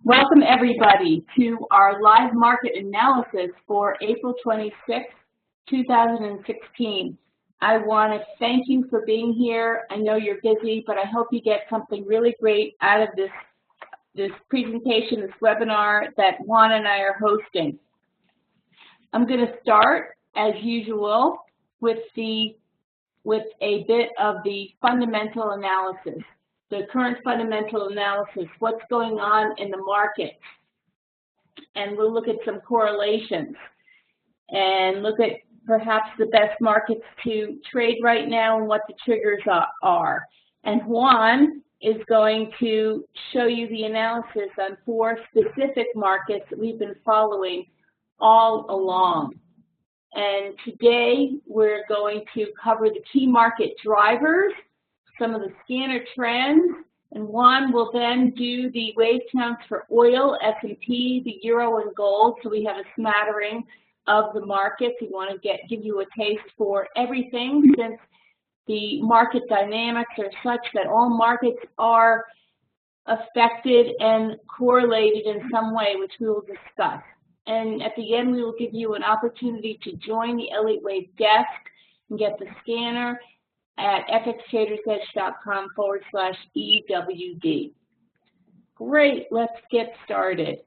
Welcome everybody to our live market analysis for April 26, 2016. I want to thank you for being here. I know you're busy, but I hope you get something really great out of this presentation, this webinar that Juan and I are hosting. I'm going to start, as usual, with a bit of the fundamental analysis. The current fundamental analysis, what's going on in the market. And we'll look at some correlations and look at perhaps the best markets to trade right now and what the triggers are. And Juan is going to show you the analysis on 4 specific markets that we've been following all along. And today we're going to cover the key market drivers, some of the scanner trends, and Juan will then do the wave counts for oil, S&P, the euro, and gold, so we have a smattering of the markets. We want to give you a taste for everything, since the market dynamics are such that all markets are affected and correlated in some way, which we will discuss. And at the end, we will give you an opportunity to join the Elliott Wave desk and get the scanner at fxtradersedge.com/EWD. Great, let's get started.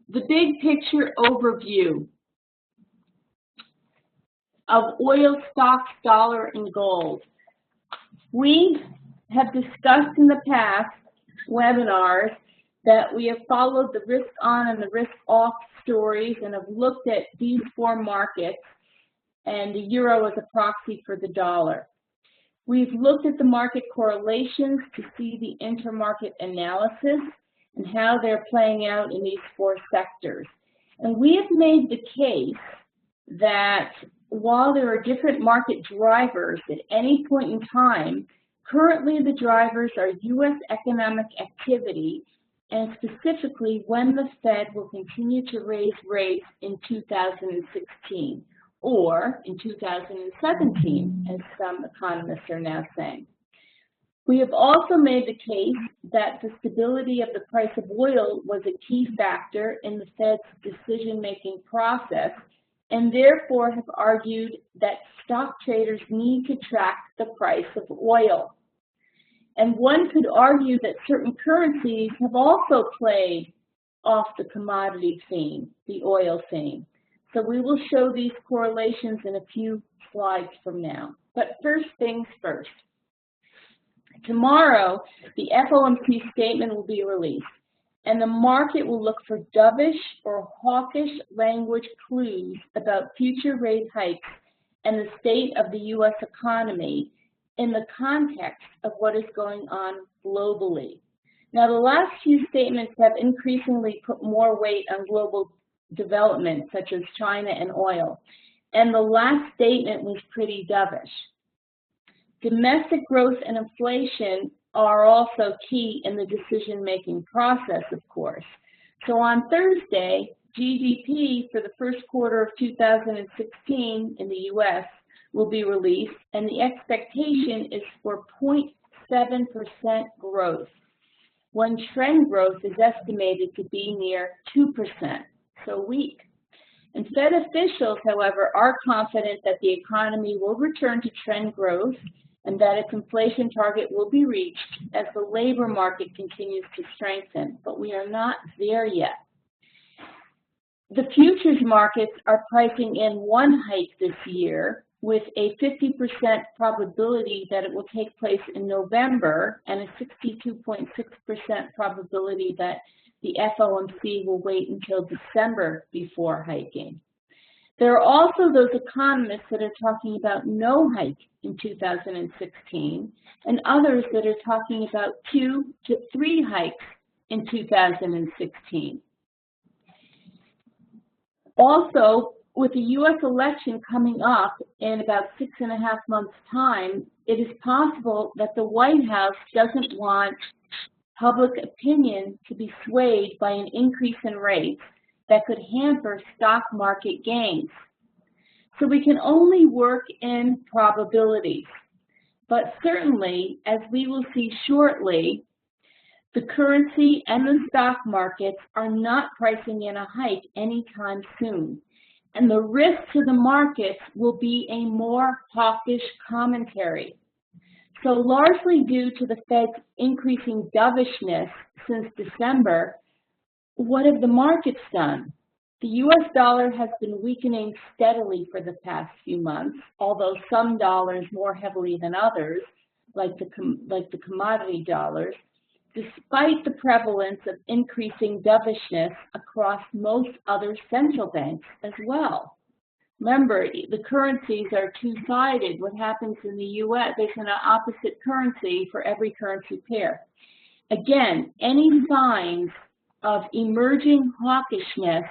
The big picture overview of oil, stocks, dollar, and gold. We have discussed in the past webinars that we have followed the risk on and the risk off stories and have looked at these 4 markets, and the euro as a proxy for the dollar. We've looked at the market correlations to see the intermarket analysis and how they're playing out in these 4 sectors. And we have made the case that while there are different market drivers at any point in time, currently the drivers are U.S. economic activity, and specifically when the Fed will continue to raise rates in 2016. Or in 2017, as some economists are now saying. We have also made the case that the stability of the price of oil was a key factor in the Fed's decision-making process, and therefore have argued that stock traders need to track the price of oil. And one could argue that certain currencies have also played off the commodity theme, the oil theme. So we will show these correlations in a few slides from now. But first things first. Tomorrow, the FOMC statement will be released, and the market will look for dovish or hawkish language clues about future rate hikes and the state of the U.S. economy in the context of what is going on globally. Now, the last few statements have increasingly put more weight on global development, such as China and oil. And the last statement was pretty dovish. Domestic growth and inflation are also key in the decision-making process, of course. So on Thursday, GDP for the first quarter of 2016 in the U.S. will be released, and the expectation is for 0.7% growth, when trend growth is estimated to be near 2%. So weak. And Fed officials, however, are confident that the economy will return to trend growth and that its inflation target will be reached as the labor market continues to strengthen, but we are not there yet. The futures markets are pricing in 1 hike this year with a 50% probability that it will take place in November and a 62.6% probability that the FOMC will wait until December before hiking. There are also those economists that are talking about no hike in 2016, and others that are talking about 2 to 3 hikes in 2016. Also, with the U.S. election coming up in about 6.5 months' time, it is possible that the White House doesn't want public opinion to be swayed by an increase in rates that could hamper stock market gains. So we can only work in probabilities. But certainly, as we will see shortly, The currency and the stock markets are not pricing in a hike anytime soon, and the risk to the markets will be a more hawkish commentary. So largely due to the Fed's increasing dovishness since December, what have the markets done? The U.S. dollar has been weakening steadily for the past few months, although some dollars more heavily than others, like the commodity dollars, despite the prevalence of increasing dovishness across most other central banks as well. Remember, the currencies are two-sided. What happens in the U.S., there's an opposite currency for every currency pair. Again, any signs of emerging hawkishness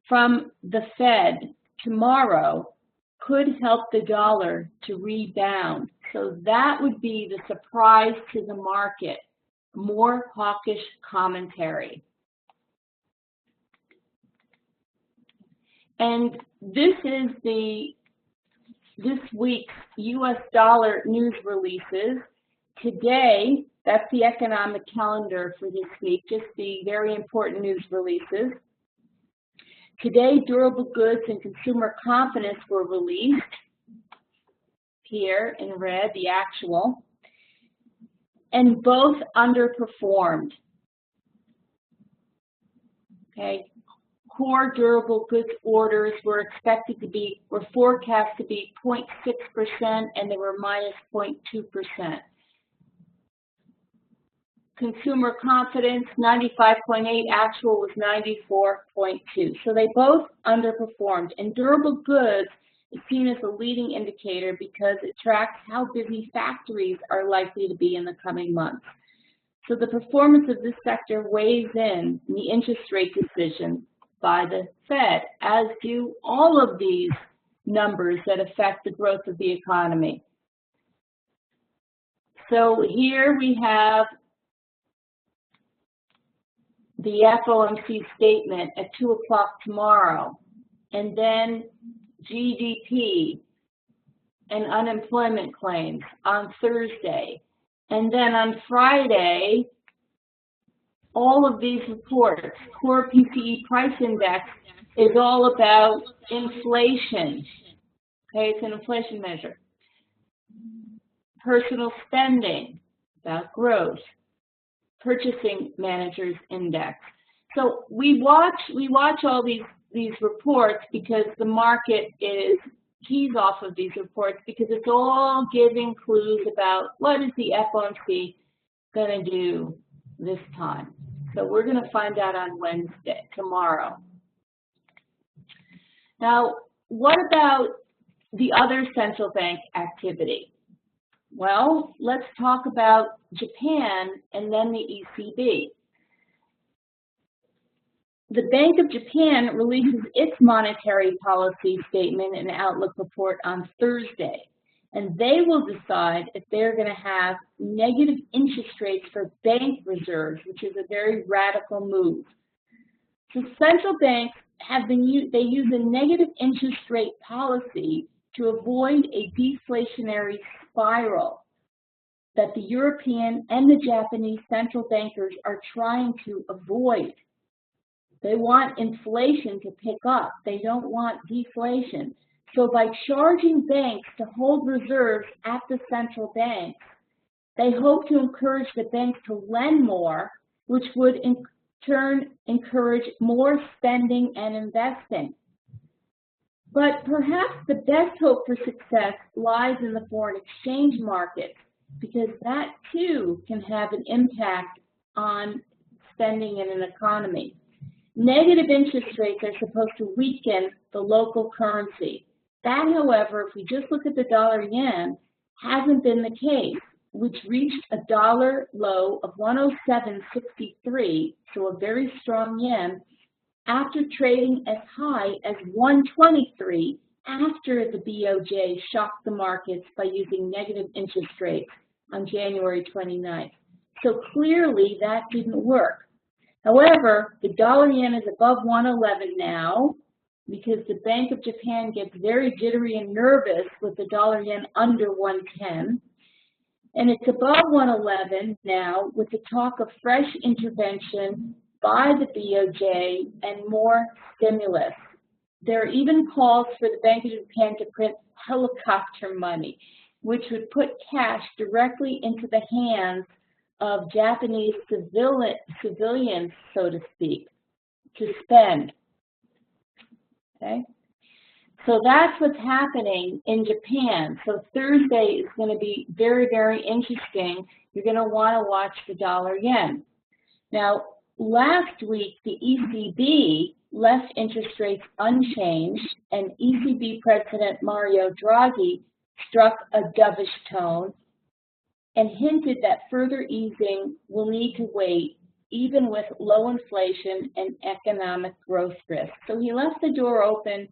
from the Fed tomorrow could help the dollar to rebound. So that would be the surprise to the market, more hawkish commentary. And this is this week's U.S. dollar news releases. Today, that's the economic calendar for this week, just the very important news releases. Today, durable goods and consumer confidence were released. Here in red, the actual. And both underperformed. Okay. Core durable goods orders were forecast to be 0.6%, and they were minus 0.2%. Consumer confidence, 95.8, actual was 94.2. So they both underperformed. And durable goods is seen as a leading indicator because it tracks how busy factories are likely to be in the coming months. So the performance of this sector weighs in the interest rate decision by the Fed, as do all of these numbers that affect the growth of the economy. So here we have the FOMC statement at 2 o'clock tomorrow, and then GDP and unemployment claims on Thursday. And then on Friday, all of these reports, core PCE price index is all about inflation. Okay, it's an inflation measure. Personal spending, about growth. Purchasing managers index. So we watch all these reports because the market keys off of these reports because it's all giving clues about what is the FOMC going to do this time. So we're going to find out on Wednesday, tomorrow. Now, what about the other central bank activity? Well, let's talk about Japan and then the ECB. The Bank of Japan releases its monetary policy statement and outlook report on Thursday, and they will decide if they're going to have negative interest rates for bank reserves, which is a very radical move. So central banks they use a negative interest rate policy to avoid a deflationary spiral that the European and the Japanese central bankers are trying to avoid. They want inflation to pick up. They don't want deflation. So by charging banks to hold reserves at the central banks, they hope to encourage the banks to lend more, which would in turn encourage more spending and investing. But perhaps the best hope for success lies in the foreign exchange market, because that too can have an impact on spending in an economy. Negative interest rates are supposed to weaken the local currency. That, however, if we just look at the dollar-yen, hasn't been the case, which reached a dollar low of 107.63, so a very strong yen, after trading as high as 123 after the BOJ shocked the markets by using negative interest rates on January 29th. So clearly that didn't work. However, the dollar-yen is above 111 now because the Bank of Japan gets very jittery and nervous with the dollar-yen under 110. And it's above 111 now with the talk of fresh intervention by the BOJ and more stimulus. There are even calls for the Bank of Japan to print helicopter money, which would put cash directly into the hands of Japanese civilians, so to speak, to spend. Okay? So that's what's happening in Japan. So Thursday is going to be very, very interesting. You're going to want to watch the dollar-yen. Now, last week, the ECB left interest rates unchanged, and ECB President Mario Draghi struck a dovish tone and hinted that further easing will need to wait, even with low inflation and economic growth risk. So he left the door open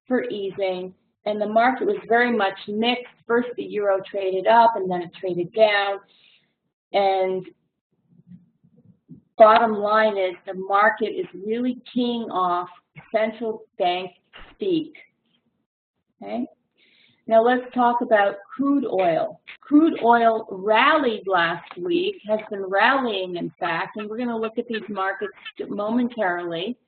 for easing, and the market was very much mixed. First, the euro traded up, and then it traded down. And bottom line is the market is really keying off central bank speak. Okay? Now let's talk about crude oil. Crude oil rallied last week, has been rallying in fact, and we're going to look at these markets momentarily.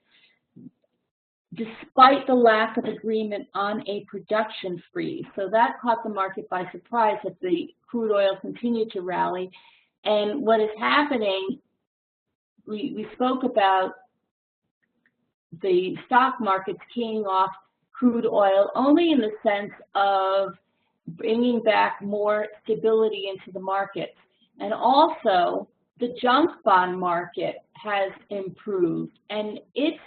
Despite the lack of agreement on a production freeze. So that caught the market by surprise that the crude oil continued to rally. And what is happening, we spoke about the stock markets keying off crude oil only in the sense of bringing back more stability into the markets. And also, the junk bond market has improved, and it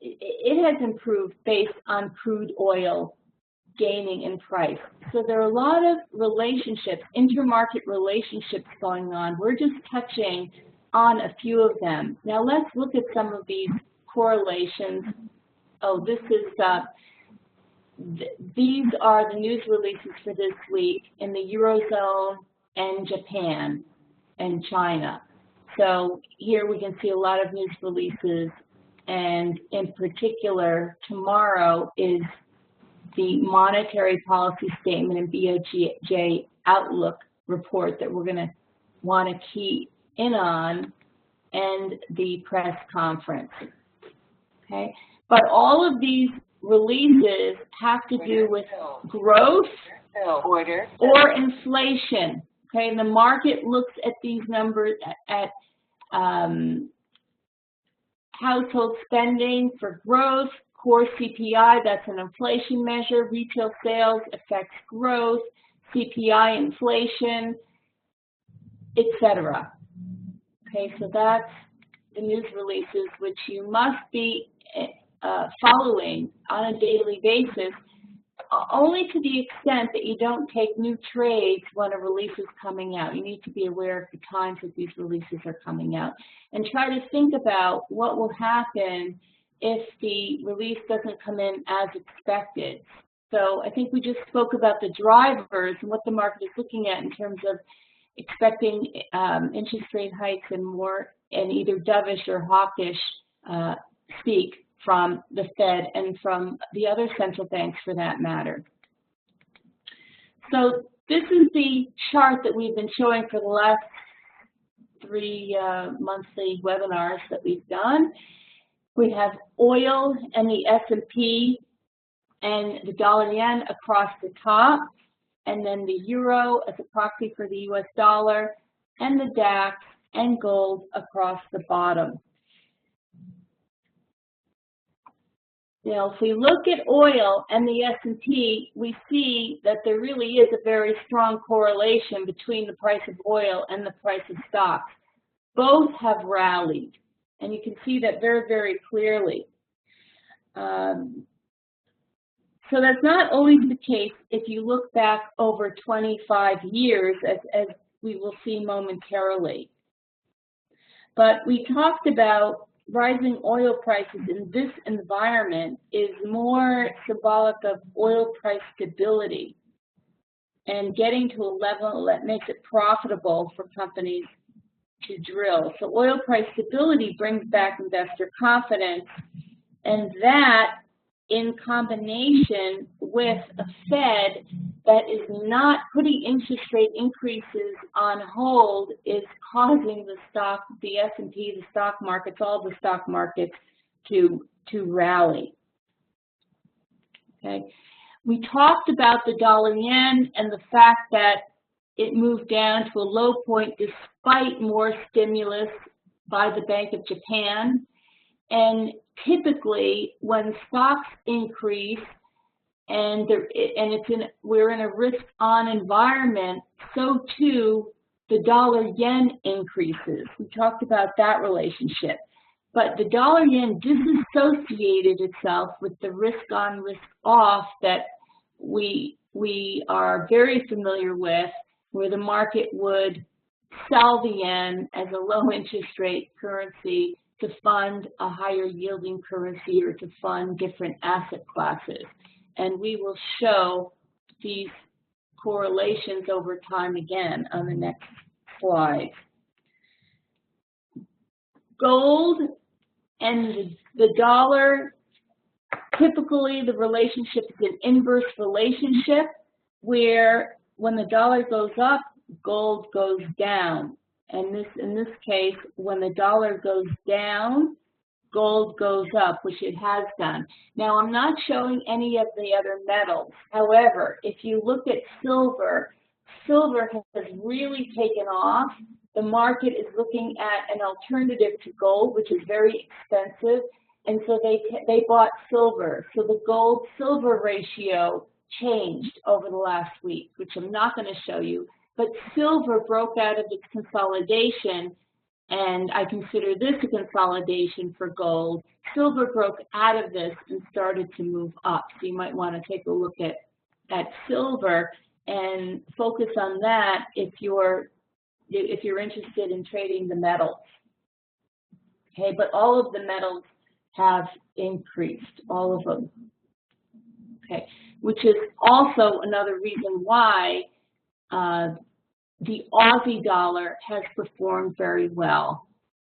has improved based on crude oil gaining in price. So there are a lot of relationships, intermarket relationships going on. We're just touching on a few of them. Now let's look at some of these correlations. Oh, this is, these are the news releases for this week in the Eurozone and Japan and China. So here we can see a lot of news releases. And in particular, tomorrow is the monetary policy statement and BOJ outlook report that we're going to want to key in on, and the press conference. Okay? But all of these releases have to do with growth or inflation. Okay? And the market looks at these numbers at household spending for growth, core CPI, that's an inflation measure, retail sales affects growth, CPI inflation, etc. Okay, so that's the news releases which you must be following on a daily basis, only to the extent that you don't take new trades when a release is coming out. You need to be aware of the times that these releases are coming out and try to think about what will happen if the release doesn't come in as expected. So I think we just spoke about the drivers and what the market is looking at in terms of expecting interest rate hikes and more, and either dovish or hawkish speak from the Fed and from the other central banks for that matter. So this is the chart that we've been showing for the last 3 monthly webinars that we've done. We have oil and the S&P and the dollar-yen across the top, and then the euro as a proxy for the US dollar, and the DAX and gold across the bottom. Now, if we look at oil and the S&P, we see that there really is a very strong correlation between the price of oil and the price of stocks. Both have rallied, and you can see that very, very clearly. So that's not always the case if you look back over 25 years, as we will see momentarily. But we talked about rising oil prices in this environment is more symbolic of oil price stability and getting to a level that makes it profitable for companies to drill. So oil price stability brings back investor confidence, and that in combination with a Fed that is not putting interest rate increases on hold is causing the S&P, the stock markets, all the stock markets to rally. Okay. We talked about the dollar yen and the fact that it moved down to a low point despite more stimulus by the Bank of Japan. And typically, when stocks increase and we're in a risk-on environment, so too the dollar yen increases. We talked about that relationship. But the dollar yen disassociated itself with the risk-on, risk-off that we are very familiar with, where the market would sell the yen as a low interest rate currency to fund a higher yielding currency or to fund different asset classes. And we will show these correlations over time again on the next slide. Gold and the dollar, typically the relationship is an inverse relationship where when the dollar goes up, gold goes down. And in this case, when the dollar goes down, gold goes up, which it has done. Now, I'm not showing any of the other metals. However, if you look at silver, silver has really taken off. The market is looking at an alternative to gold, which is very expensive, and so they bought silver. So the gold-silver ratio changed over the last week, which I'm not going to show you. But silver broke out of its consolidation, and I consider this a consolidation for gold. Silver broke out of this and started to move up. So you might want to take a look at silver and focus on that if you're interested in trading the metals. Okay, but all of the metals have increased, all of them. Okay, which is also another reason why the Aussie dollar has performed very well,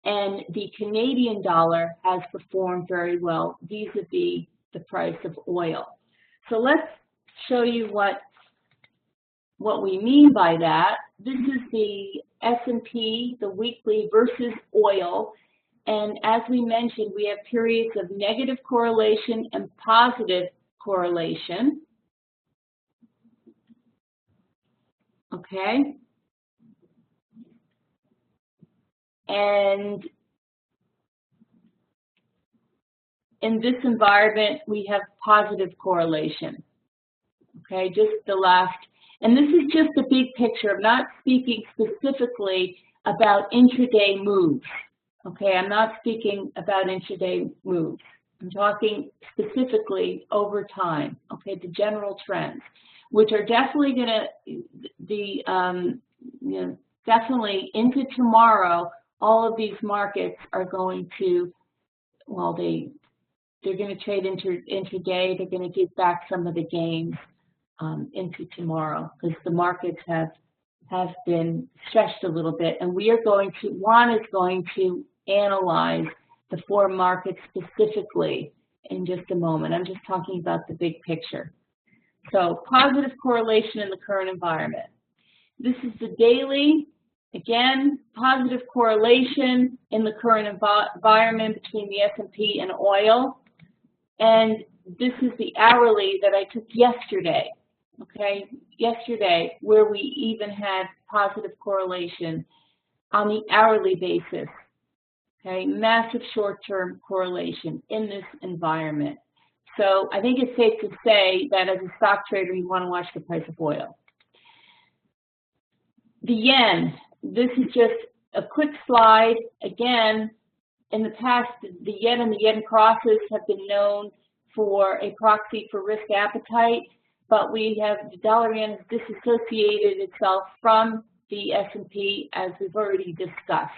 and the Canadian dollar has performed very well vis-a-vis the price of oil. So let's show you what we mean by that. This is the S&P, the weekly versus oil, and as we mentioned, we have periods of negative correlation and positive correlation. Okay. And in this environment, we have positive correlation. Okay, just the last, and this is just a big picture. I'm not speaking specifically about intraday moves. Okay, I'm not speaking about intraday moves. I'm talking specifically over time. Okay, the general trends, which are definitely going to be, definitely into tomorrow. All of these markets are going to, well, they're going to trade intraday. They're going to give back some of the gains into tomorrow because the markets have been stretched a little bit. And we are going to, Juan is going to analyze the four markets specifically in just a moment. I'm just talking about the big picture. So positive correlation in the current environment. This is the daily. Again, positive correlation in the current environment between the S&P and oil. And this is the hourly that I took yesterday, okay? Yesterday, where we even had positive correlation on the hourly basis, okay? Massive short-term correlation in this environment. So I think it's safe to say that as a stock trader, you want to watch the price of oil. The yen. This is just a quick slide. Again, in the past, the yen and the yen crosses have been known for a proxy for risk appetite, but we have the dollar yen has disassociated itself from the S&P as we've already discussed,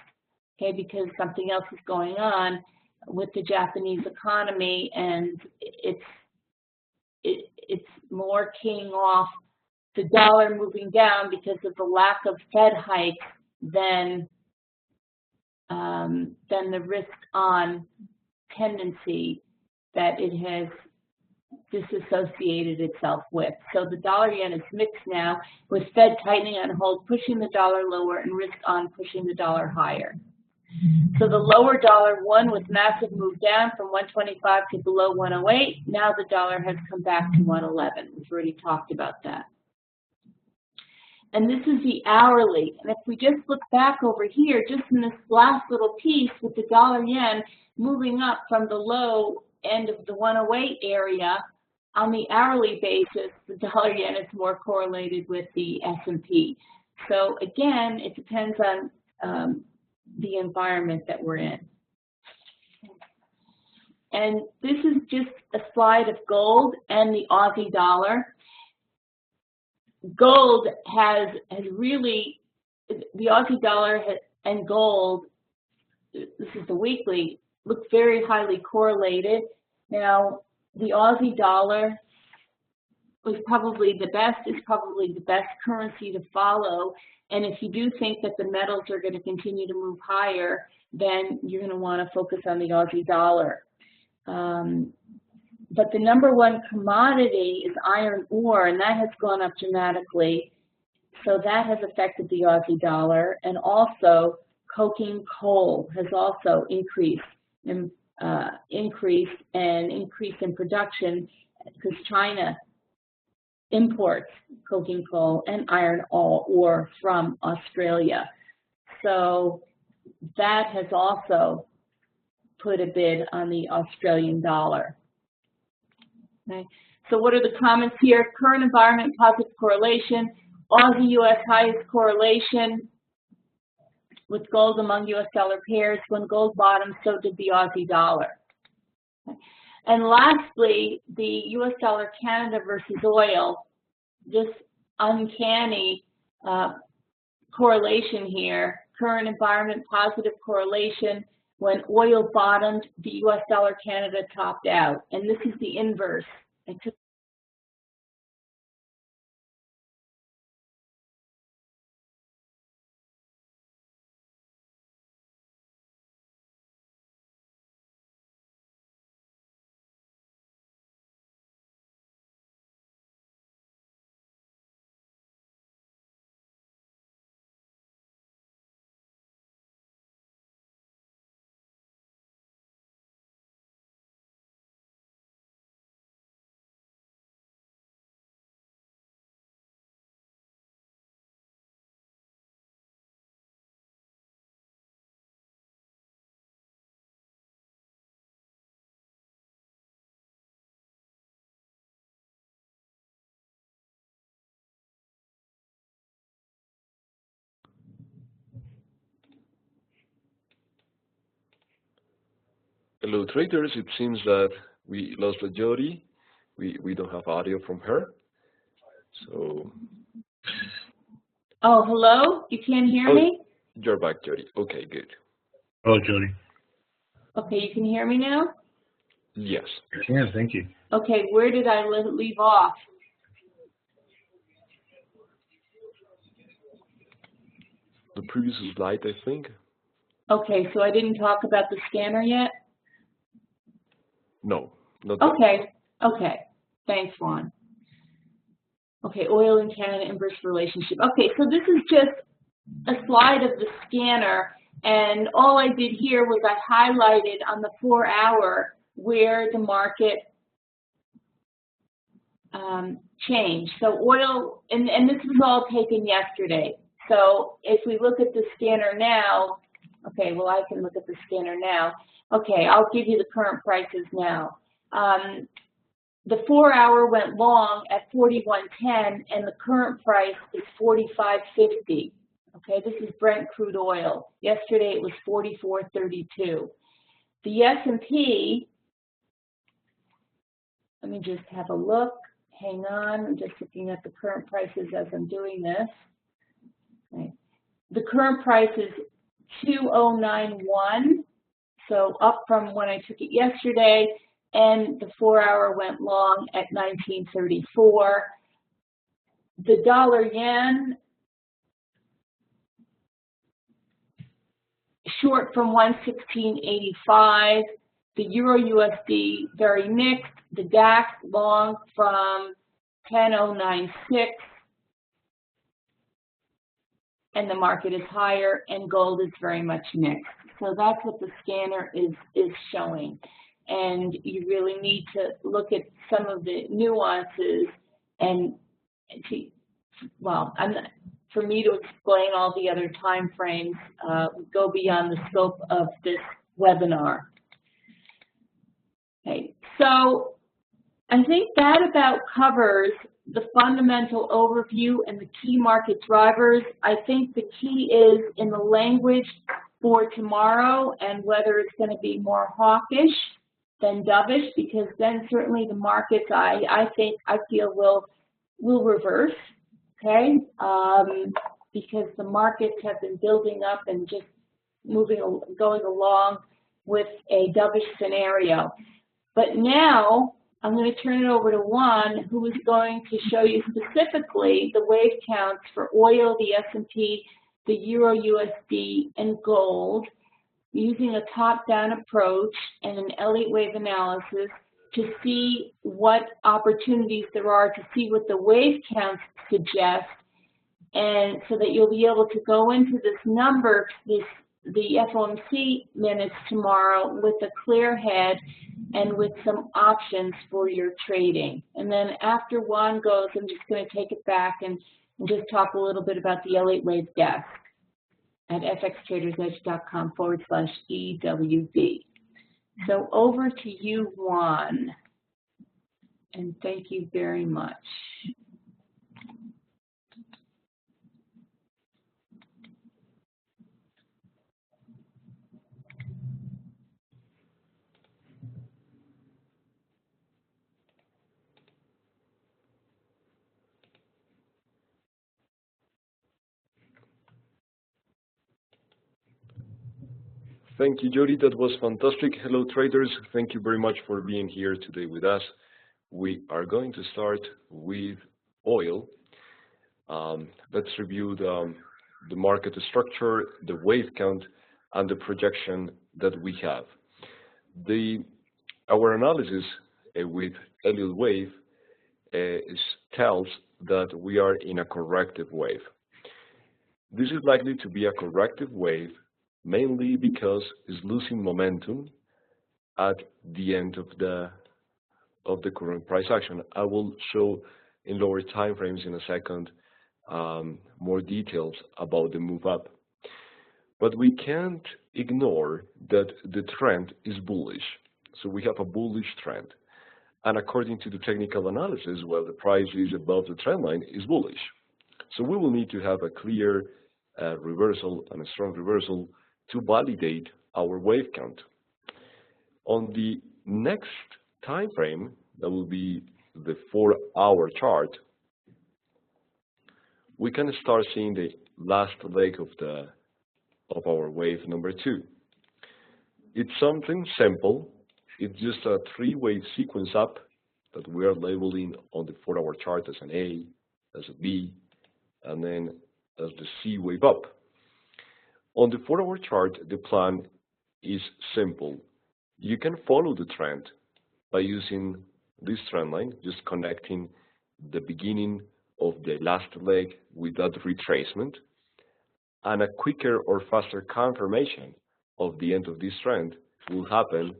okay, because something else is going on with the Japanese economy, and it's more keying off the dollar moving down because of the lack of Fed hikes than the risk-on tendency that it has disassociated itself with. So the dollar yen is mixed now with Fed tightening on hold, pushing the dollar lower, and risk on pushing the dollar higher. So the lower dollar won with massive move down from 125 to below 108. Now the dollar has come back to 111. We've already talked about that. And this is the hourly. And if we just look back over here, just in this last little piece with the dollar yen moving up from the low end of the 108 area, on the hourly basis, the dollar yen is more correlated with the S&P. So again, it depends on the environment that we're in. And this is just a slide of gold and the Aussie dollar. Gold has really, the Aussie dollar and gold, this is the weekly, look very highly correlated. Now, the Aussie dollar is probably the best currency to follow. And if you do think that the metals are going to continue to move higher, then you're going to want to focus on the Aussie dollar. But the number one commodity is iron ore, and that has gone up dramatically. So that has affected the Aussie dollar. And also, coking coal has also increased in production because China imports coking coal and iron ore from Australia. So that has also put a bid on the Australian dollar. Okay. So what are the comments here? Current environment, positive correlation. Aussie-US highest correlation with gold among US dollar pairs. When gold bottomed, so did the Aussie dollar. Okay. And lastly, the US dollar Canada versus oil. This uncanny correlation here. Current environment, positive correlation. When oil bottomed, the US dollar Canada topped out. And this is the inverse. I took Hello traders, it seems that we lost Jody. We don't have audio from her. So Oh, hello? You can't hear me? You're back, Jody. Okay, good. Hello, Jody. Okay, you can hear me now? Yes. Yeah, thank you. Okay, where did I leave off? The previous slide, I think. Okay, so I didn't talk about the scanner yet? No, not okay, okay. Thanks, Juan. Okay, oil and Canada inverse relationship. Okay, so this is just a slide of the scanner, and all I did here was I highlighted on the 4-hour where the market changed. So oil, and this was all taken yesterday. So if we look at the scanner now, okay, well, I can look at the scanner now. Okay, I'll give you the current prices now. The 4-hour went long at 41.10, and the current price is 45.50. Okay, this is Brent crude oil. Yesterday it was 44.32. The S&P, let me just have a look. Hang on, I'm just looking at the current prices as I'm doing this. Okay. The current price is 2091, so up from when I took it yesterday, and the 4-hour went long at 1934. The dollar yen short from 116.85, The Euro USD very mixed. The DAX long from 10.096, and the market is higher, and gold is very much mixed. So that's what the scanner is showing. And you really need to look at some of the nuances and for me to explain all the other time frames go beyond the scope of this webinar. Okay, so I think that about covers the fundamental overview and the key market drivers. I think the key is in the language for tomorrow and whether it's going to be more hawkish than dovish, because then certainly the markets I feel will reverse, okay? Because the markets have been building up and just going along with a dovish scenario. But now I'm going to turn it over to Juan, who is going to show you specifically the wave counts for oil, the S&P, the Euro USD, and gold, using a top-down approach and an Elliott wave analysis to see what opportunities there are, to see what the wave counts suggest, and so that you'll be able to go into this number, the FOMC minutes tomorrow with a clear head and with some options for your trading. And then after Juan goes, I'm just going to take it back and just talk a little bit about the Elliott Wave desk at fxtradersedge.com/EWB. So over to you, Juan, and thank you very much. Thank you, Jody. That was fantastic. Hello, traders. Thank you very much for being here today with us. We are going to start with oil. Let's review the market structure, the wave count, and the projection that we have. Our analysis with Elliott wave tells that we are in a corrective wave. This is likely to be a corrective wave mainly because it's losing momentum at the end of the current price action. I will show in lower time frames in a second more details about the move up. But we can't ignore that the trend is bullish. So we have a bullish trend. And according to the technical analysis, well, the price is above the trend line is bullish. So we will need to have a clear reversal and a strong reversal to validate our wave count. On the next time frame, that will be the 4-hour chart, we can start seeing the last leg of our wave number 2. It's something simple. It's just a 3-wave sequence up that we are labeling on the 4-hour chart as an A, as a B, and then as the C wave up. On the 4-hour chart, the plan is simple. You can follow the trend by using this trend line, just connecting the beginning of the last leg with that retracement, and a quicker or faster confirmation of the end of this trend will happen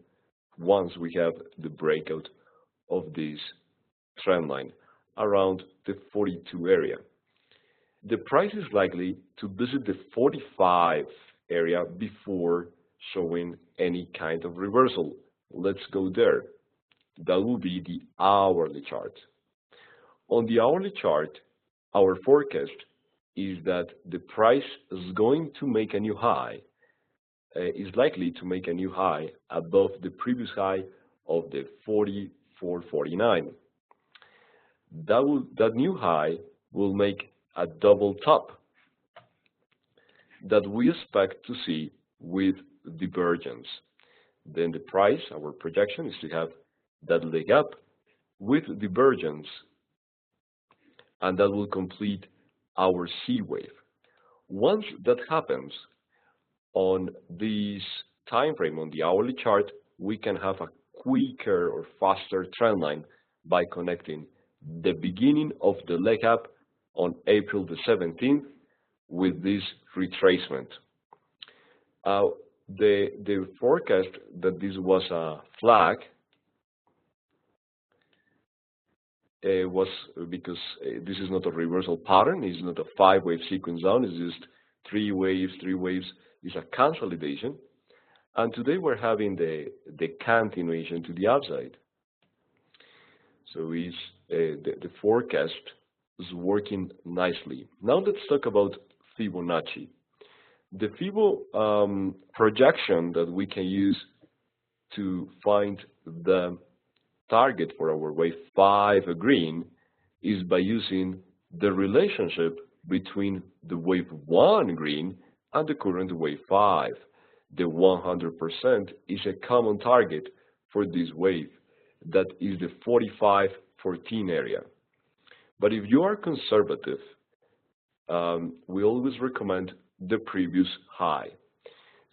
once we have the breakout of this trend line around the 42 area. The price is likely to visit the 45 area before showing any kind of reversal. Let's go there. That will be the hourly chart. On the hourly chart, our forecast is that the price is going to make a new high, is likely to make a new high above the previous high of the 44.49. That new high will make a double top that we expect to see with divergence. Then the price, our projection is to have that leg up with divergence, and that will complete our C wave. Once that happens on this time frame on the hourly chart, we can have a quicker or faster trend line by connecting the beginning of the leg up on April the 17th with this retracement. The forecast that this was a flag was because this is not a reversal pattern, it's not a 5-wave sequence down, it's just 3 waves, it's a consolidation. And today we're having the continuation to the upside. So the forecast is working nicely. Now let's talk about Fibonacci. The Fibo projection that we can use to find the target for our wave 5 green is by using the relationship between the wave 1 green and the current wave 5. The 100% is a common target for this wave, that is the 45-14 area. But if you are conservative, we always recommend the previous high.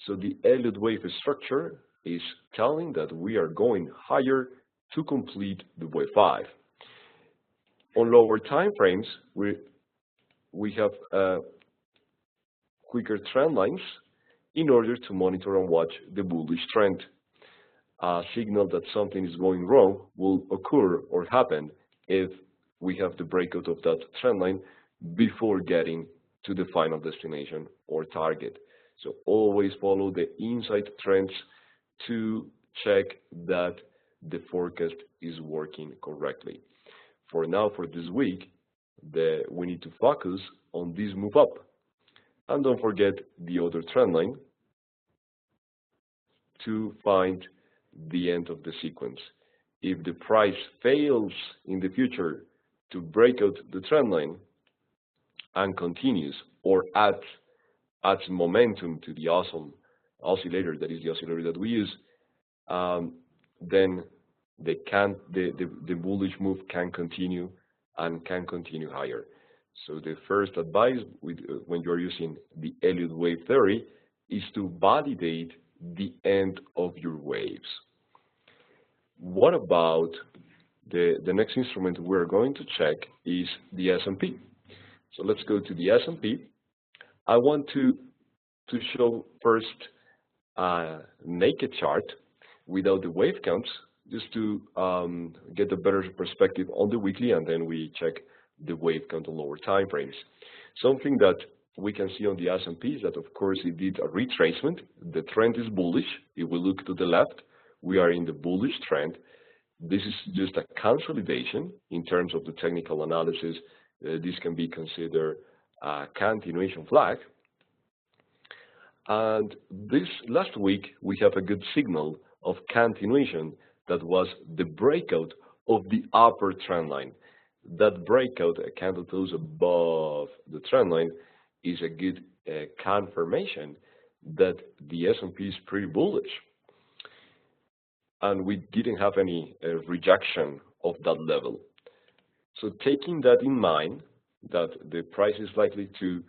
So the Elliott wave structure is telling that we are going higher to complete the wave 5. On lower time frames, we have quicker trend lines in order to monitor and watch the bullish trend. A signal that something is going wrong will occur or happen if we have the breakout of that trend line before getting to the final destination or target. So always follow the inside trends to check that the forecast is working correctly. For now, for this week, we need to focus on this move up. And don't forget the other trend line to find the end of the sequence. If the price fails in the future to break out the trend line and continues or adds momentum to the oscillator, that is the oscillator that we use, then the bullish move can continue and can continue higher. So the first advice when you're using the Elliott wave theory is to validate the end of your waves. What about the next instrument we're going to check is the S&P. So let's go to the S&P. I want to show first a naked chart without the wave counts, just to get a better perspective on the weekly, and then we check the wave count on lower time frames. Something that we can see on the S&P is that, of course, it did a retracement. The trend is bullish. If we look to the left, we are in the bullish trend. This is just a consolidation in terms of the technical analysis. This can be considered a continuation flag. And this last week, we have a good signal of continuation that was the breakout of the upper trend line. That breakout, a candle close above the trend line, is a good confirmation that the S&P is pretty bullish. And we didn't have any rejection of that level. So taking that in mind, that the price is likely to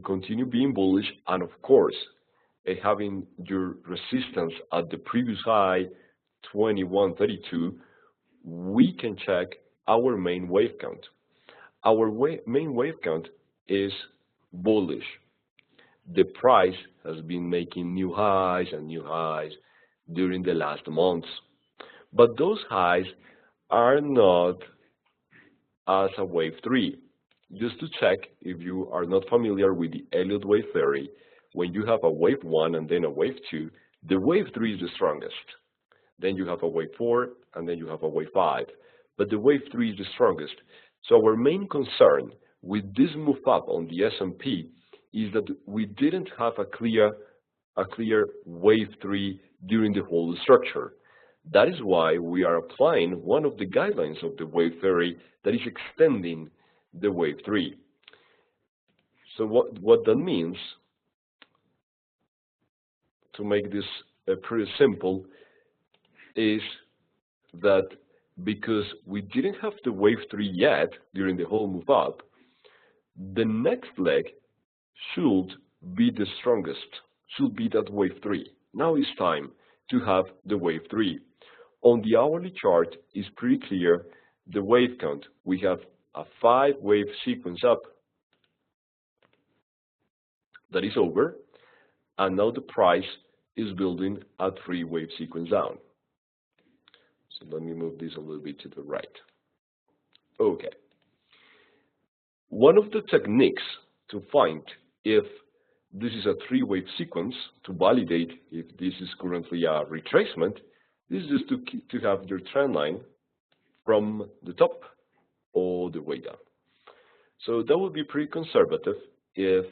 continue being bullish, and of course, having your resistance at the previous high, 2132, we can check our main wave count. Our main wave count is bullish. The price has been making new highs and new highs during the last months. But those highs are not as a wave 3. Just to check, if you are not familiar with the Elliott wave theory, when you have a wave 1 and then a wave 2, the wave 3 is the strongest. Then you have a wave 4, and then you have a wave 5. But the wave 3 is the strongest. So our main concern with this move up on the S&P is that we didn't have a clear wave 3 during the whole structure. That is why we are applying one of the guidelines of the wave theory that is extending the wave 3. So what that means, to make this pretty simple, is that because we didn't have the wave 3 yet during the whole move up, the next leg should be the strongest, should be that wave 3. Now it's time to have the wave 3. On the hourly chart, it's pretty clear the wave count. We have a 5-wave sequence up that is over, and now the price is building a 3-wave sequence down. So let me move this a little bit to the right. Okay. One of the techniques to find if this is a 3-wave sequence, to validate if this is currently a retracement, is just to have your trend line from the top all the way down. So that would be pretty conservative if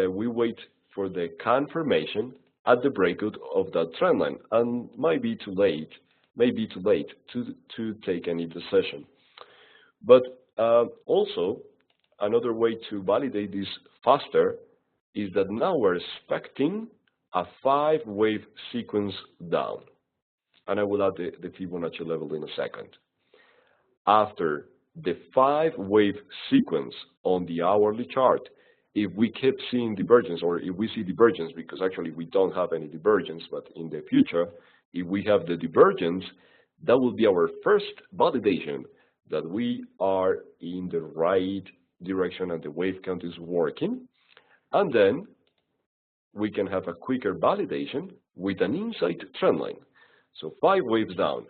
we wait for the confirmation at the breakout of that trend line, and might be too late to take any decision. But also, another way to validate this faster is that now we're expecting a 5-wave sequence down. And I will add the Fibonacci level in a second. After the 5-wave sequence on the hourly chart, if we keep seeing divergence, or if we see divergence, because actually we don't have any divergence, but in the future, if we have the divergence, that will be our first validation that we are in the right direction and the wave count is working. And then we can have a quicker validation with an inside trend line. So 5 waves down,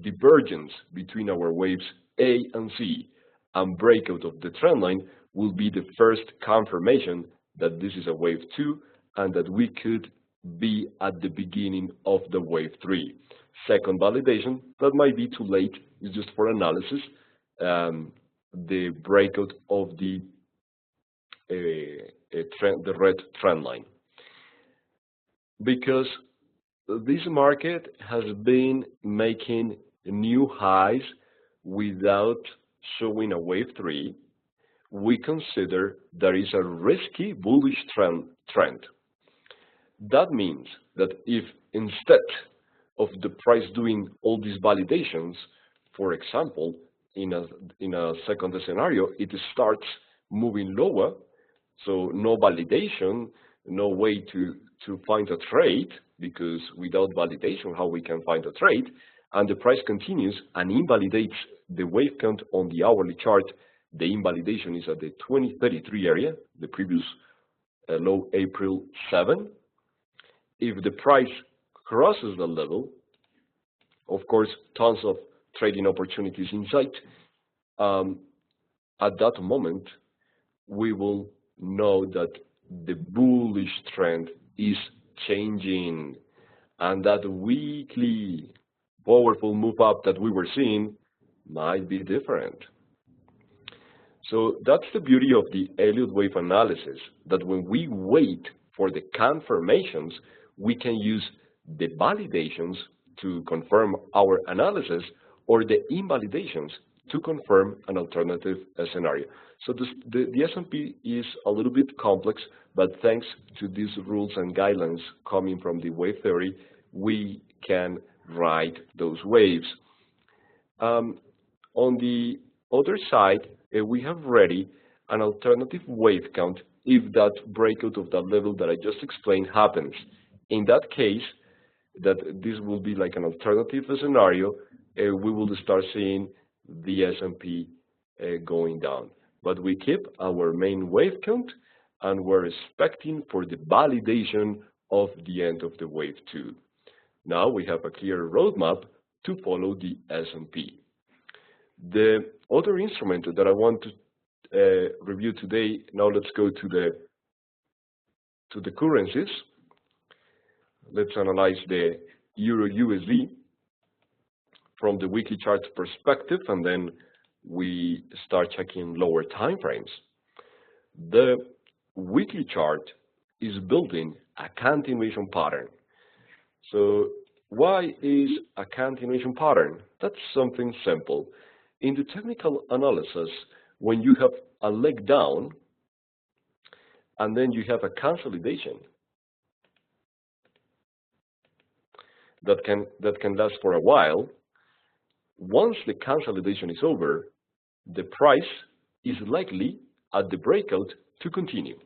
divergence between our waves A and C, and breakout of the trend line will be the first confirmation that this is a wave 2 and that we could be at the beginning of the wave 3. Second validation, that might be too late, it's just for analysis, the breakout of the red trend line. Because this market has been making new highs without showing a wave 3, we consider there is a risky bullish trend. That means that if instead of the price doing all these validations, for example, in a second scenario, it starts moving lower, so no validation, no way to find a trade, because without validation, how we can find a trade, and the price continues and invalidates the wave count on the hourly chart. The invalidation is at the 2033 area, the previous low April 7. If the price crosses the level, of course, tons of trading opportunities in sight. At that moment, we will know that the bullish trend is changing, and that weekly powerful move up that we were seeing might be different. So that's the beauty of the Elliott wave analysis, that when we wait for the confirmations, we can use the validations to confirm our analysis, or the invalidations to confirm an alternative scenario. So the S&P is a little bit complex, but thanks to these rules and guidelines coming from the wave theory, we can ride those waves. On the other side, we have ready an alternative wave count if that breakout of that level that I just explained happens. In that case, that this will be like an alternative scenario, we will start seeing the S&P going down. But we keep our main wave count, and we're expecting for the validation of the end of the wave 2. Now we have a clear roadmap to follow the S&P. The other instrument that I want to review today, now let's go to the currencies. Let's analyze the Euro-USD from the weekly chart perspective, and then we start checking lower time frames. The weekly chart is building a continuation pattern. So why is a continuation pattern? That's something simple. In the technical analysis, when you have a leg down and then you have a consolidation that can last for a while, once the consolidation is over, the price is likely at the breakout to continue.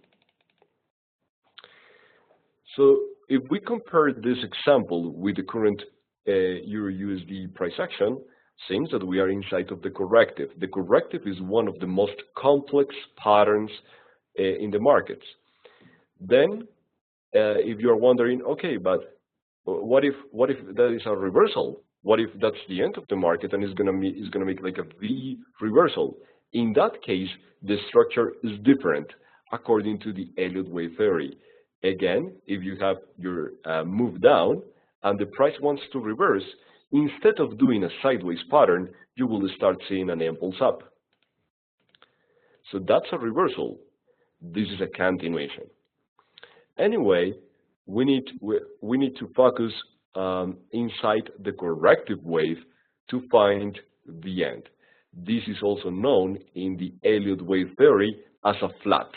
So if we compare this example with the current Euro-USD price action, seems that we are inside of the corrective. The corrective is one of the most complex patterns in the markets. Then, if you are wondering, okay, but what if that is a reversal? What if that's the end of the market and it's gonna make like a V reversal? In that case, the structure is different according to the Elliott wave theory. Again, if you have your move down and the price wants to reverse, instead of doing a sideways pattern, you will start seeing an impulse up. So that's a reversal. This is a continuation. Anyway, we need to focus inside the corrective wave to find the end. This is also known in the Elliott wave theory as a flat.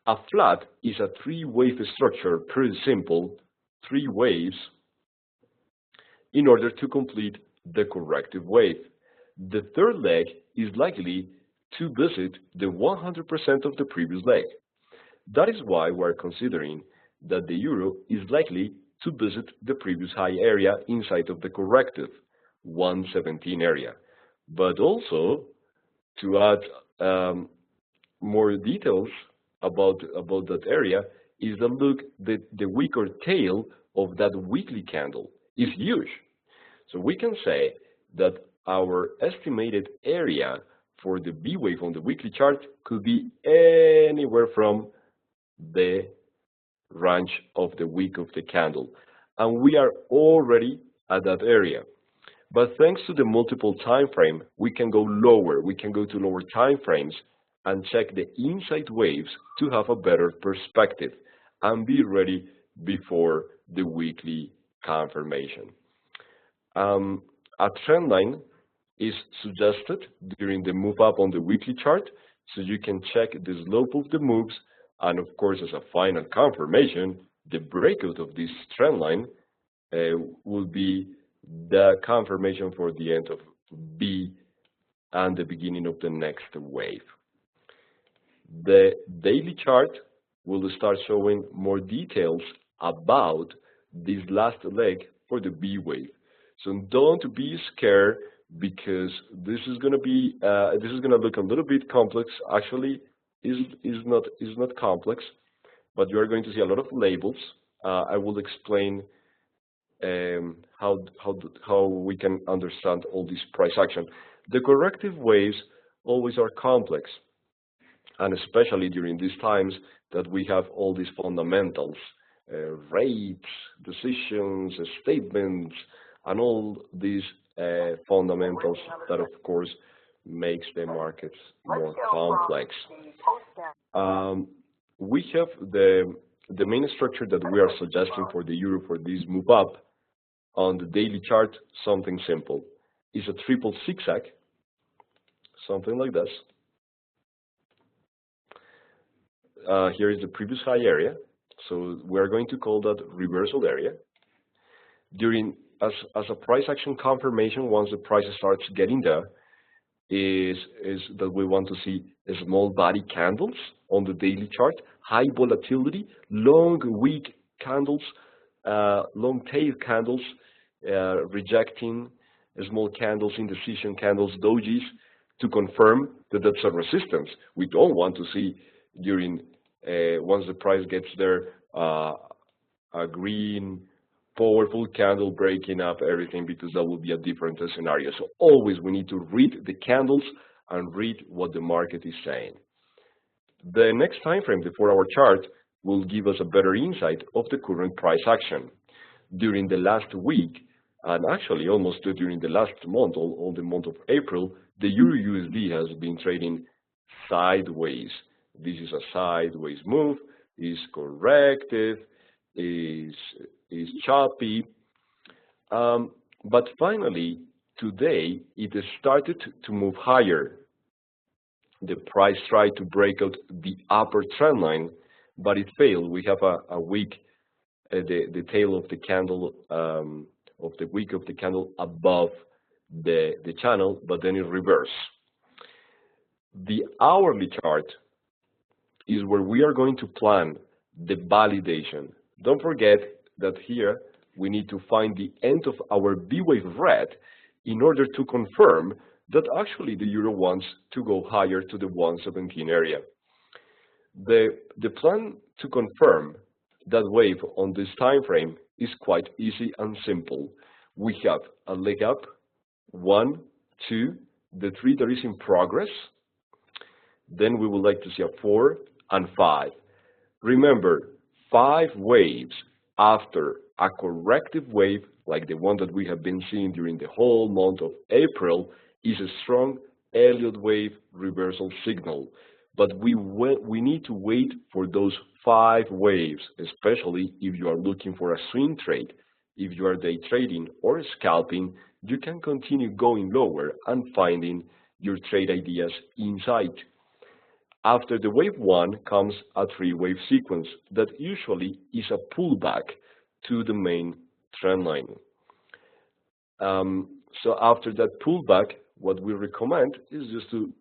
A flat is a three-wave structure, pretty simple, three waves, in order to complete the corrective wave. The third leg is likely to visit the 100% of the previous leg. That is why we're considering that the euro is likely to visit the previous high area inside of the corrective, 117 area. But also, to add more details about that area, is that the weaker tail of that weekly candle is huge. So we can say that our estimated area for the B wave on the weekly chart could be anywhere from the range of the wick of the candle. And we are already at that area. But thanks to the multiple time frame, we can go lower. We can go to lower time frames and check the inside waves to have a better perspective and be ready before the weekly confirmation. A trend line is suggested during the move up on the weekly chart, so you can check the slope of the moves, and of course, as a final confirmation, the breakout of this trend line will be the confirmation for the end of B and the beginning of the next wave. The daily chart will start showing more details about this last leg for the B wave. So don't be scared, because this is going to look a little bit complex. Actually, is not complex, but you are going to see a lot of labels. I will explain how we can understand all this price action. The corrective waves always are complex, and especially during these times that we have all these fundamentals, rates, decisions, statements, and all these fundamentals that, of course, makes the markets more complex. We have the main structure that we are suggesting for the euro for this move up on the daily chart, something simple. It's a triple zigzag, something like this. Here is the previous high area, so we're going to call that reversal area. As a price action confirmation, once the price starts getting there, is that we want to see small body candles on the daily chart, high volatility, long weak candles, long tail candles, rejecting small candles, indecision candles, dojis, to confirm that that's a resistance. We don't want to see during once the price gets there a green powerful candle breaking up everything, because that will be a different scenario. So always we need to read the candles and read what the market is saying. The next time frame, the 4-hour chart, will give us a better insight of the current price action. During the last week, and actually almost during the last month, all the month of April, the Euro-USD has been trading sideways. This is a sideways move, is corrective, is choppy, but finally today it started to move higher. The price tried to break out the upper trend line, but it failed. We have a weak, the tail of the candle, of the wick of the candle above the channel, but then it reversed. The hourly chart is where we are going to plan the validation. Don't forget that here we need to find the end of our B wave red in order to confirm that actually the euro wants to go higher to the 117 area. The plan to confirm that wave on this time frame is quite easy and simple. We have a leg up, 1, 2, the 3 that is in progress. Then we would like to see a 4 and 5. Remember, 5 waves after a corrective wave, like the one that we have been seeing during the whole month of April, is a strong Elliott wave reversal signal. But we need to wait for those 5 waves, especially if you are looking for a swing trade. If you are day trading or scalping, you can continue going lower and finding your trade ideas inside. After the wave 1 comes a 3-wave sequence that usually is a pullback to the main trend line. So after that pullback, what we recommend is just to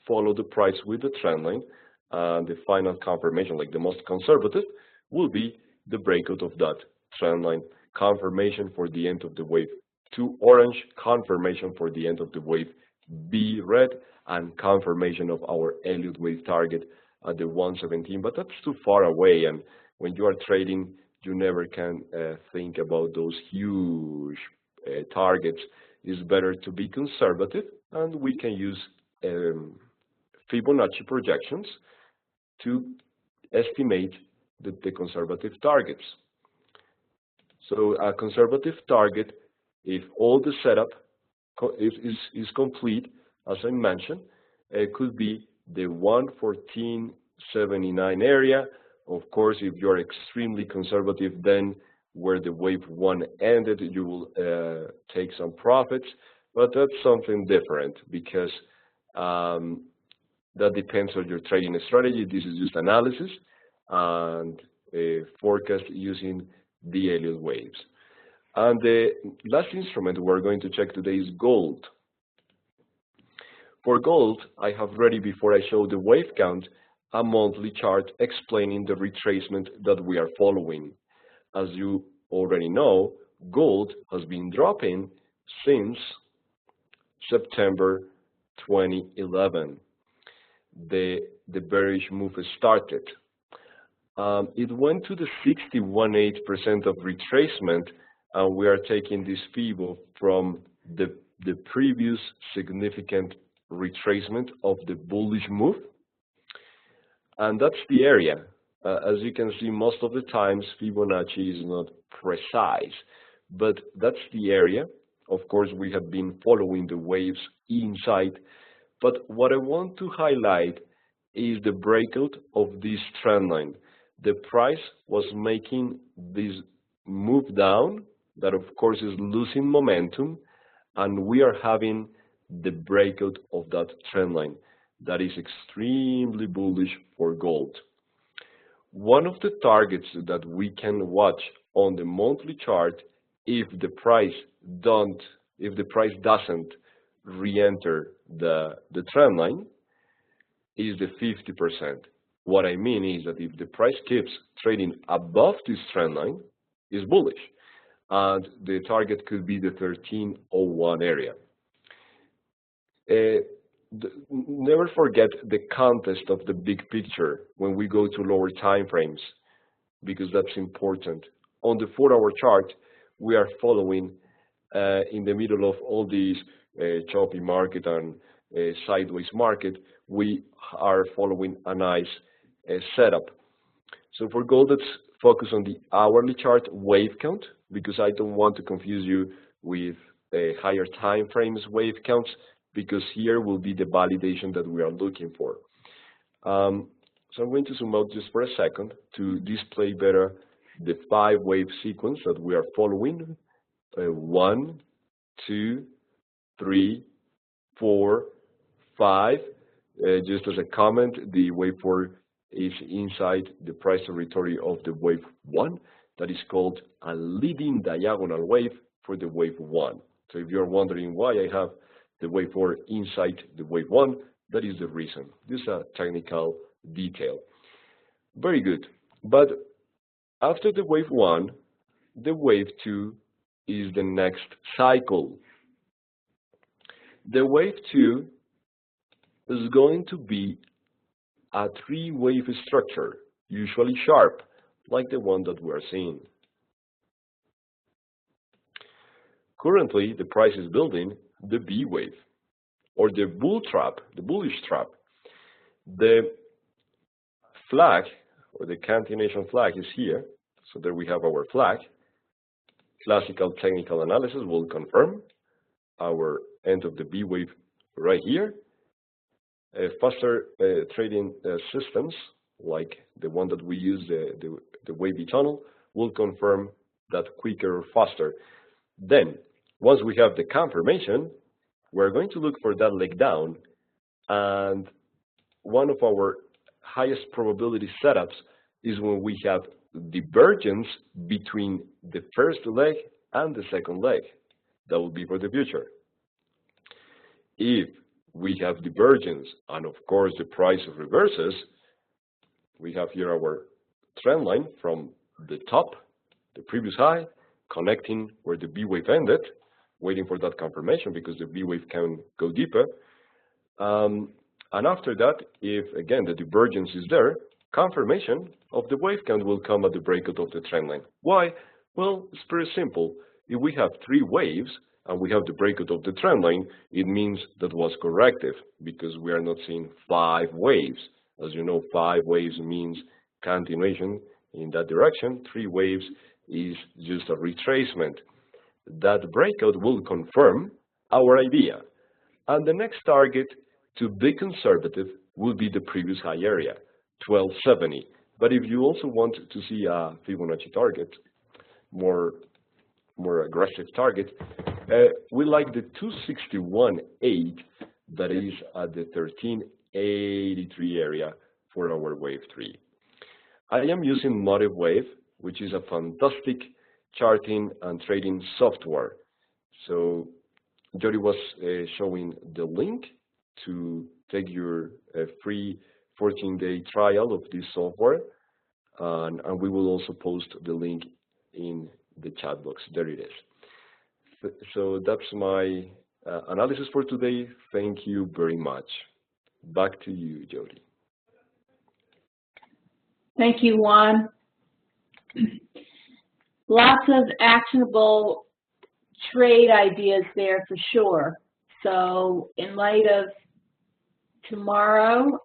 follow the price with the trend line. The final confirmation, like the most conservative, will be the breakout of that trend line. Confirmation for the end of the wave 2 orange, confirmation for the end of the wave B red, and confirmation of our Elliott wave target at the 117. But that's too far away, and when you are trading, you never can think about those huge targets. It's better to be conservative, and we can use Fibonacci projections to estimate the conservative targets. So a conservative target, if all the setup is complete, as I mentioned, it could be the 114.79 area. Of course, if you're extremely conservative, then where the wave 1 ended, you will take some profits. But that's something different because that depends on your trading strategy. This is just analysis and a forecast using the Elliott waves. And the last instrument we're going to check today is gold. For gold, I have ready, before I show the wave count, a monthly chart explaining the retracement that we are following. As you already know, gold has been dropping since September 2011. The bearish move started. It went to the 61.8% of retracement, and we are taking this FIBO from the previous significant retracement of the bullish move. And that's the area. As you can see, most of the times Fibonacci is not precise, but that's the area. Of course, we have been following the waves inside, but what I want to highlight is the breakout of this trend line. The price was making this move down, that of course is losing momentum, and we are having the breakout of that trend line. That is extremely bullish for gold. One of the targets that we can watch on the monthly chart, if the price doesn't re-enter the trend line, is the 50%. What I mean is that if the price keeps trading above this trend line, is bullish, and the target could be the 1301 area. Never forget the context of the big picture when we go to lower time frames, because that's important. On the 4-hour chart, we are following in the middle of all these choppy market and sideways market, we are following a nice setup. So for gold, let's focus on the hourly chart wave count, because I don't want to confuse you with higher time frames wave counts, because here will be the validation that we are looking for. So I'm going to zoom out just for a second to display better the 5-wave sequence that we are following. 1, 2, 3, 4, 5. Just as a comment, the wave 4 is inside the price territory of the wave 1. That is called a leading diagonal wave for the wave 1. So if you're wondering why I have the wave 4 inside the wave 1, that is the reason. This is a technical detail. Very good. But after the wave 1, the wave 2 is the next cycle. The wave 2 is going to be a 3-wave structure, usually sharp, like the one that we're seeing. Currently, the price is building the B wave, or the bull trap, the bullish trap. The flag, or the continuation flag, is here. So there we have our flag. Classical technical analysis will confirm our end of the B wave right here. Faster trading systems, like the one that we use, the wavy tunnel, will confirm that quicker or faster. Then, once we have the confirmation, we're going to look for that leg down, and one of our highest probability setups is when we have divergence between the first leg and the second leg. That will be for the future. If we have divergence, and of course the price reverses, we have here our trend line from the top, the previous high, connecting where the B wave ended, waiting for that confirmation because the B wave can go deeper. And after that, if again the divergence is there, confirmation of the wave count will come at the breakout of the trend line. Why? Well, it's pretty simple. If we have 3 waves and we have the breakout of the trend line, it means that was corrective because we are not seeing 5 waves. As you know, 5 waves means continuation in that direction. 3 waves is just a retracement. That breakout will confirm our idea. And the next target, to be conservative, will be the previous high area, 1270. But if you also want to see a Fibonacci target, more aggressive target, we like the 261.8 that is at the 1383 area for our wave 3. I am using Motive Wave, which is a fantastic charting and trading software. So Jody was showing the link to take your free 14-day trial of this software, and we will also post the link in the chat box. There it is. So that's my analysis for today. Thank you very much. Back to you, Jody. Thank you, Juan. Lots of actionable trade ideas there for sure. So in light of tomorrow,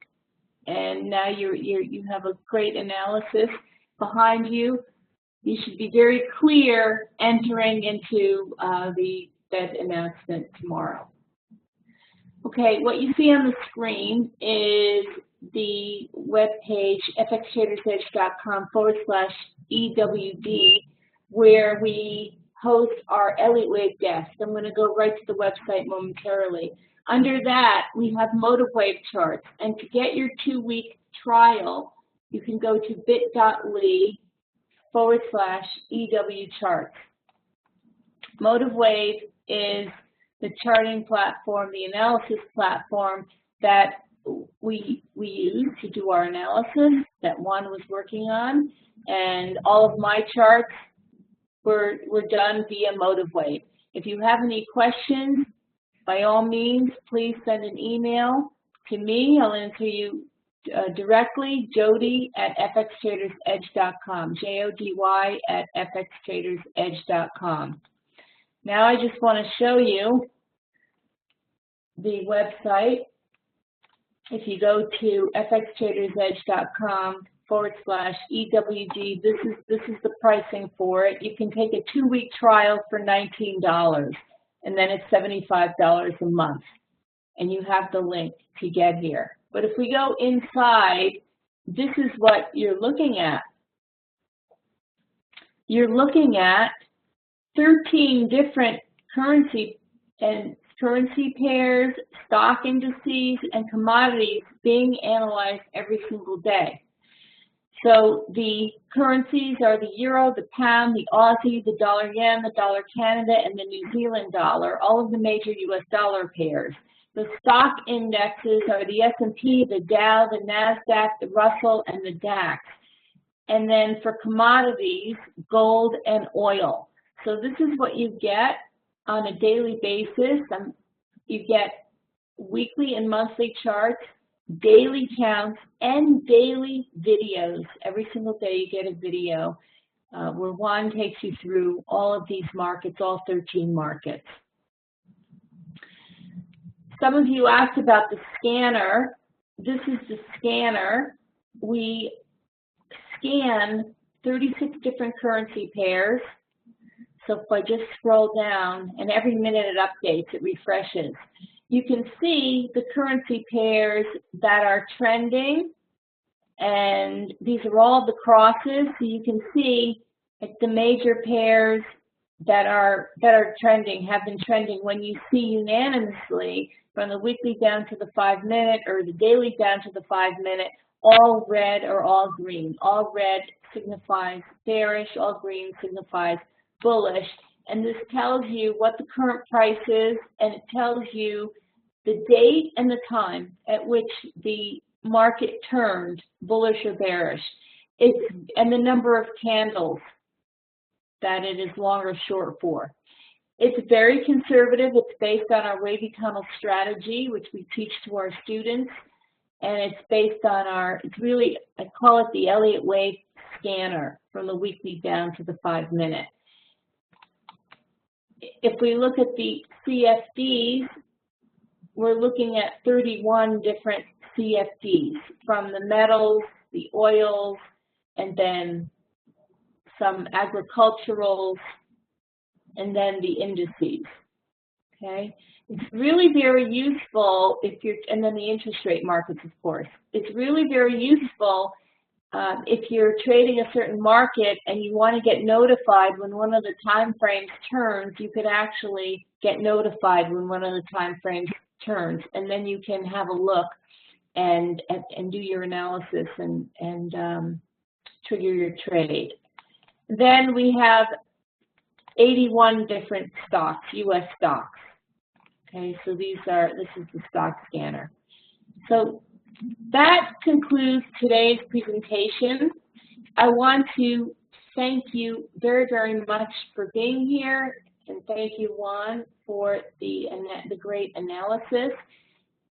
and now you have a great analysis behind you, you should be very clear entering into the Fed announcement tomorrow. Okay, what you see on the screen is the webpage fxtradersedge.com/EWD, where we host our Elliott Wave desk. I'm going to go right to the website momentarily. Under that, we have Motive Wave charts. And to get your 2-week trial, you can go to bit.ly/EW charts. Motive Wave is the charting platform, the analysis platform that we use to do our analysis that Juan was working on. And all of my charts were done via Motive Wave. If you have any questions, by all means, please send an email to me. I'll answer you directly, jody@fxtradersedge.com, JODY@fxtradersedge.com. Now I just want to show you the website. If you go to fxtradersedge.com/EWD, this is the pricing for it. You can take a 2-week trial for $19, and then it's $75 a month, and you have the link to get here. But if we go inside, this is what you're looking at. You're looking at 13 different currency pairs, stock indices, and commodities being analyzed every single day. So the currencies are the euro, the pound, the Aussie, the dollar yen, the dollar Canada, and the New Zealand dollar, all of the major US dollar pairs. The stock indexes are the S&P, the Dow, the NASDAQ, the Russell, and the DAX. and then for commodities, gold and oil. So this is what you get on a daily basis. You get weekly and monthly charts, daily counts, and daily videos. Every single day you get a video where Juan takes you through all of these markets, all 13 markets. Some of you asked about the scanner. This is the scanner. We scan 36 different currency pairs. So if I just scroll down, and every minute it updates, it refreshes, you can see the currency pairs that are trending, and these are all the crosses. So you can see like the major pairs that are trending, have been trending. When you see unanimously from the weekly down to the 5-minute or the daily down to the 5-minute, all red or all green. All red signifies bearish, all green signifies bullish. And this tells you what the current price is, and it tells you the date and the time at which the market turned bullish or bearish. And the number of candles that it is long or short for. It's very conservative. It's based on our wavy tunnel strategy, which we teach to our students. And it's based on it's really, I call it the Elliott wave scanner from the weekly down to the 5-minute. If we look at the CFDs, we're looking at 31 different CFDs, from the metals, the oils, and then some agriculturals, and then the indices. Okay, it's really very useful and then the interest rate markets, of course. It's really very useful if you're trading a certain market and you want to get notified when one of the time frames turns. You could actually get notified when one of the time frames turns, and then you can have a look and do your analysis and trigger your trade. Then we have 81 different stocks, U.S. stocks. Okay, so this is the stock scanner. So that concludes today's presentation. I want to thank you very, very much for being here, and thank you, Juan, for the great analysis.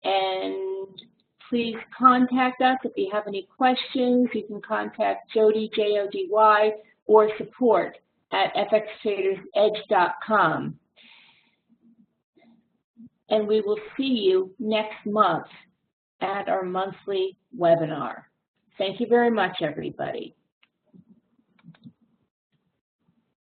And please contact us if you have any questions. You can contact Jody, Jody, or support at fxtradersedge.com. And we will see you next month at our monthly webinar. Thank you very much, everybody.